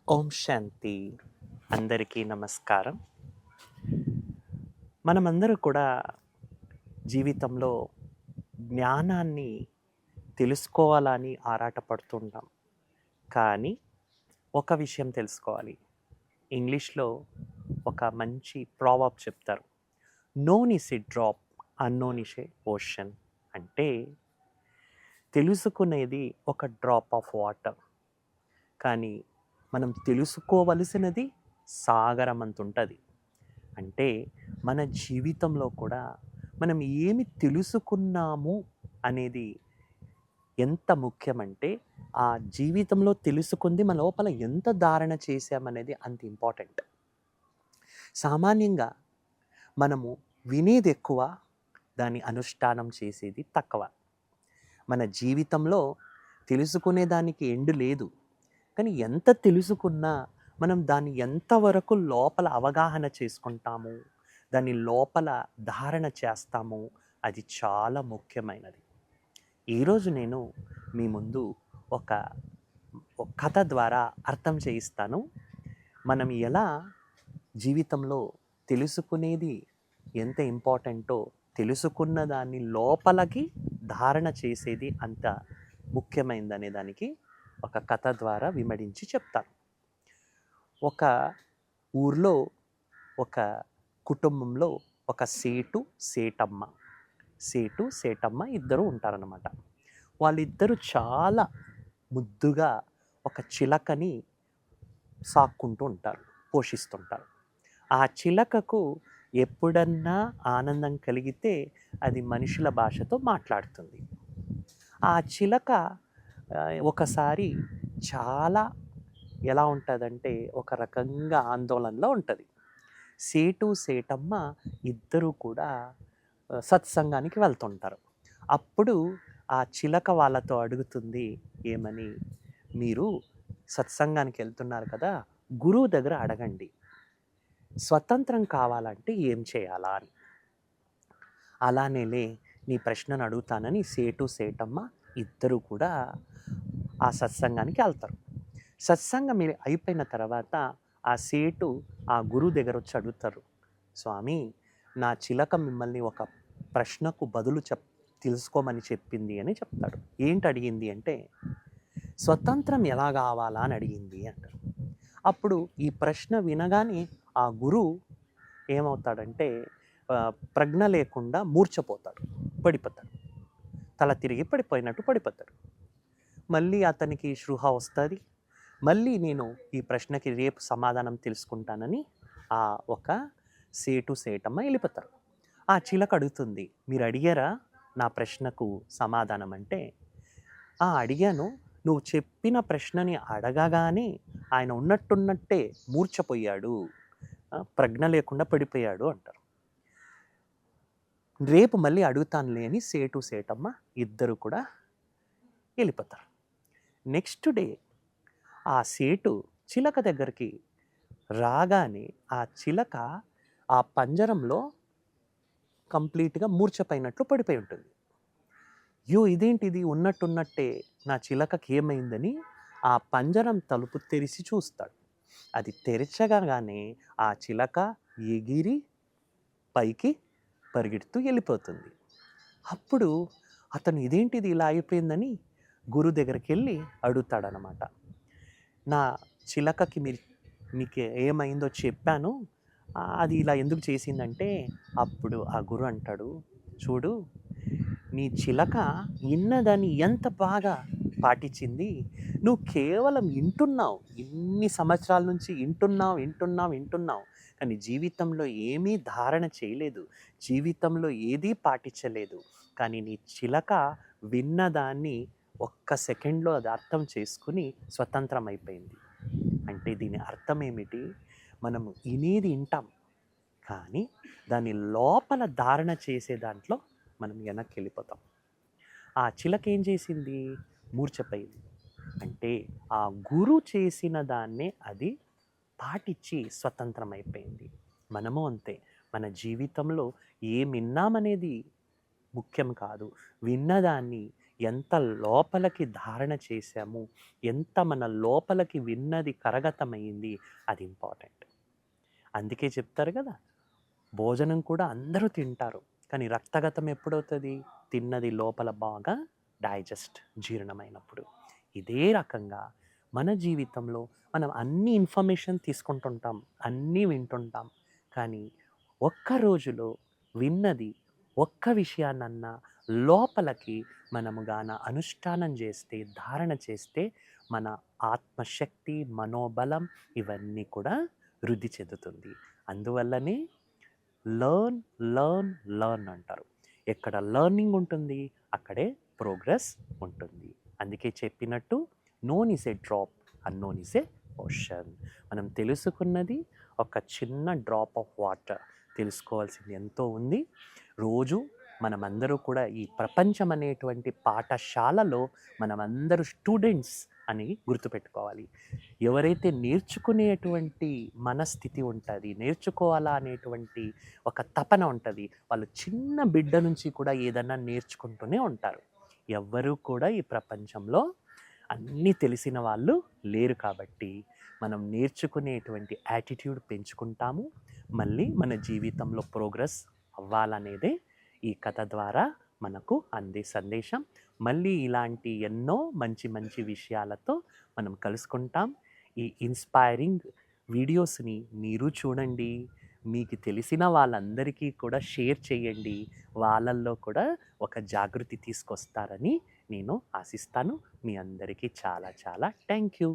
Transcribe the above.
ఓం శాంతి. అందరికీ నమస్కారం. మనమందరూ కూడా జీవితంలో జ్ఞానాన్ని తెలుసుకోవాలని ఆరాటపడుతుంటాం. కానీ ఒక విషయం తెలుసుకోవాలి. ఇంగ్లీష్‌లో ఒక మంచి ప్రావర్బ్ చెప్తారు. Known is a drop, unknown is a ocean. అంటే తెలుసుకునేది ఒక డ్రాప్ ఆఫ్ వాటర్. కానీ మనం తెలుసుకోవలసినది సాగరం అంతుంటది. అంటే మన జీవితంలో కూడా మనం ఏమి తెలుసుకున్నాము అనేది ఎంత ముఖ్యమంటే, ఆ జీవితంలో తెలుసుకుంది మన లోపల ఎంత ధారణ చేశామనేది అంత ఇంపార్టెంట్. సామాన్యంగా మనము వినేది ఎక్కువ, దాన్ని అనుష్ఠానం చేసేది తక్కువ. మన జీవితంలో తెలుసుకునే దానికి ఎండ్ లేదు. కానీ ఎంత తెలుసుకున్నా మనం దాన్ని ఎంతవరకు లోపల అవగాహన చేసుకుంటాము, దాన్ని లోపల ధారణ చేస్తాము, అది చాలా ముఖ్యమైనది. ఈరోజు నేను మీ ముందు ఒక కథ ద్వారా అర్థం చేయిస్తాను. మనం ఎలా జీవితంలో తెలుసుకునేది ఎంత ఇంపార్టెంటో, తెలుసుకున్న దాన్ని లోపలికి ధారణ చేసేది అంత ముఖ్యమైనదనే దానికి ఒక కథ ద్వారా విమడించి చెప్తాను. ఒక ఊర్లో ఒక కుటుంబంలో ఒక సేటు సేటమ్మ ఇద్దరు ఉంటారన్నమాట. వాళ్ళిద్దరూ చాలా ముద్దుగా ఒక చిలకని సాక్కుంటూ ఉంటారు, పోషిస్తుంటారు. ఆ చిలకకు ఎప్పుడన్నా ఆనందం కలిగితే అది మనుషుల భాషతో మాట్లాడుతుంది. ఆ చిలక ఒకసారి చాలా ఎలా ఉంటుందంటే ఒక రకంగా ఆందోళనలో ఉంటుంది. సేటమ్మ ఇద్దరూ కూడా సత్సంగానికి వెళ్తుంటారు. అప్పుడు ఆ చిలక వాళ్ళతో అడుగుతుంది, ఏమని, మీరు సత్సంగానికి వెళ్తున్నారు కదా, గురువు దగ్గర అడగండి, స్వతంత్రం కావాలంటే ఏం చేయాలా అని. అలానేలే, నీ ప్రశ్నను అడుగుతానని సేటమ్మ ఇద్దరు కూడా ఆ సత్సంగానికి వెళ్తారు. సత్సంగం అయిపోయిన తర్వాత ఆ సేటు ఆ గురువు దగ్గర వచ్చి అడుగుతారు, స్వామి, నా చిలక మిమ్మల్ని ఒక ప్రశ్నకు బదులు తెలుసుకోమని చెప్పింది అని చెప్తాడు. ఏంటి అడిగింది అంటే, స్వతంత్రం ఎలా కావాలా అని అడిగింది అంటారు. అప్పుడు ఈ ప్రశ్న వినగానే ఆ గురువు ఏమవుతాడంటే ప్రజ్ఞ లేకుండా మూర్ఛపోతాడు, పడిపోతాడు, తల తిరిగి పడిపోతాడు. మళ్ళీ అతనికి స్పృహ వస్తుంది. మళ్ళీ నేను ఈ ప్రశ్నకి రేపు సమాధానం తెలుసుకుంటానని ఆ ఒక సేటమ్మ వెళ్ళిపోతారు. ఆ చిలక అడుగుతుంది, మీరు అడిగారా నా ప్రశ్నకు సమాధానం అంటే, అడిగాను, నువ్వు చెప్పిన ప్రశ్నని అడగగానే ఆయన ఉన్నట్టున్నట్టే మూర్ఛపోయాడు, ప్రజ్ఞ లేకుండా పడిపోయాడు అంటారు. రేపు మళ్ళీ అడుగుతానులే అని సేటమ్మ ఇద్దరు కూడా వెళ్ళిపోతారు. నెక్స్ట్ డే ఆ సేటు చిలక దగ్గరికి రాగానే ఆ చిలక ఆ పంజరంలో కంప్లీట్గా మూర్ఛపోయినట్లు పడిపోయి ఉంటుంది. ఇదేంటిది, ఉన్నట్టున్నట్టే నా చిలకకి ఏమైందని ఆ పంజరం తలుపు తెరిచి చూస్తాడు. అది తెరచగానే ఆ చిలక ఎగిరి పైకి పరిగెడుతూ వెళ్ళిపోతుంది. అప్పుడు అతను ఇదేంటిది ఇలా అయిపోయిందని గురువు దగ్గరికి వెళ్ళి అడుగుతాడనమాట. నా చిలకకి మీకు ఏమైందో చెప్పాను, అది ఇలా ఎందుకు చేసిందంటే, అప్పుడు ఆ గురువు అంటాడు, చూడు, నీ చిలక ఇన్నదాన్ని ఎంత బాగా పాటించింది, నువ్వు కేవలం వింటున్నావు, ఇన్ని సంవత్సరాల నుంచి వింటున్నావు, కానీ జీవితంలో ఏమీ ధారణ చేయలేదు, జీవితంలో ఏదీ పాటించలేదు. కానీ నీ చిలక విన్నదాన్ని ఒక్క సెకండ్లో అది అర్థం చేసుకుని స్వతంత్రం అయిపోయింది. అంటే దీని అర్థం ఏమిటి, మనము వింటాం, కానీ దాని లోపల ధారణ చేసే దాంట్లో మనం వెనక్కి వెళ్ళిపోతాం. ఆ చిలక ఏం చేసింది, మూర్ఛపోయింది. అంటే ఆ గురువు చేసిన దాన్నే అది పాటించి స్వతంత్రం అయిపోయింది. మనము అంతే, మన జీవితంలో ఏం విన్నామనేది ముఖ్యం కాదు, విన్నదాన్ని ఎంత లోపలికి ధారణ చేశాము, ఎంత మన లోపలికి విన్నది కరగతమైంది, అది ఇంపార్టెంట్. అందుకే చెప్తారు కదా, భోజనం కూడా అందరూ తింటారు, కానీ రక్తగతం ఎప్పుడవుతుంది? తిన్నది లోపల బాగా డైజెస్ట్, జీర్ణమైనప్పుడు. ఇదే రకంగా మన జీవితంలో మనం అన్ని ఇన్ఫర్మేషన్ తీసుకుంటుంటాం, అన్నీ వింటుంటాం, కానీ ఒక్క రోజులో విన్నది ఒక్క విషయాన్నన్నా లోపలికి మనము గాన అనుష్ఠానం చేస్తే, ధారణ చేస్తే, మన ఆత్మశక్తి, మనోబలం ఇవన్నీ కూడా వృద్ధి చెందుతుంది. అందువల్లనే లర్న్, లర్న్, లర్న్ అంటారు. ఎక్కడ లర్నింగ్ ఉంటుంది, అక్కడే ప్రోగ్రెస్ ఉంటుంది. అందుకే చెప్పినట్టు known is a drop, unknown is a ocean. మనం తెలుసుకున్నది ఒక చిన్న డ్రాప్ ఆఫ్ వాటర్, తెలుసుకోవాల్సింది ఎంతో ఉంది. రోజు మనమందరూ కూడా ఈ ప్రపంచం అనేటువంటి పాఠశాలలో మనమందరూ స్టూడెంట్స్ అని గుర్తుపెట్టుకోవాలి. ఎవరైతే నేర్చుకునేటువంటి మనస్థితి ఉంటుంది, నేర్చుకోవాలా అనేటువంటి ఒక తపన ఉంటుంది, వాళ్ళు చిన్న బిడ్డ నుంచి కూడా ఏదన్నా నేర్చుకుంటూనే ఉంటారు. ఎవ్వరూ కూడా ఈ ప్రపంచంలో అన్నీ తెలిసిన వాళ్ళు లేరు. కాబట్టి మనం నేర్చుకునేటువంటి యాటిట్యూడ్ పెంచుకుంటాము. మళ్ళీ మన జీవితంలో ప్రోగ్రెస్ అవ్వాలనేదే ఈ కథ ద్వారా మనకు అందే సందేశం. మళ్ళీ ఇలాంటి ఎన్నో మంచి మంచి విషయాలతో మనం కలుసుకుంటాం. ఈ ఇన్స్పైరింగ్ వీడియోస్ని మీరు చూడండి, మీకు తెలిసిన వాళ్ళందరికీ కూడా షేర్ చేయండి. వాళ్ళల్లో కూడా ఒక జాగృతి తీసుకొస్తారని నేను ఆశిస్తాను. మీ అందరికీ చాలా చాలా థ్యాంక్ యూ.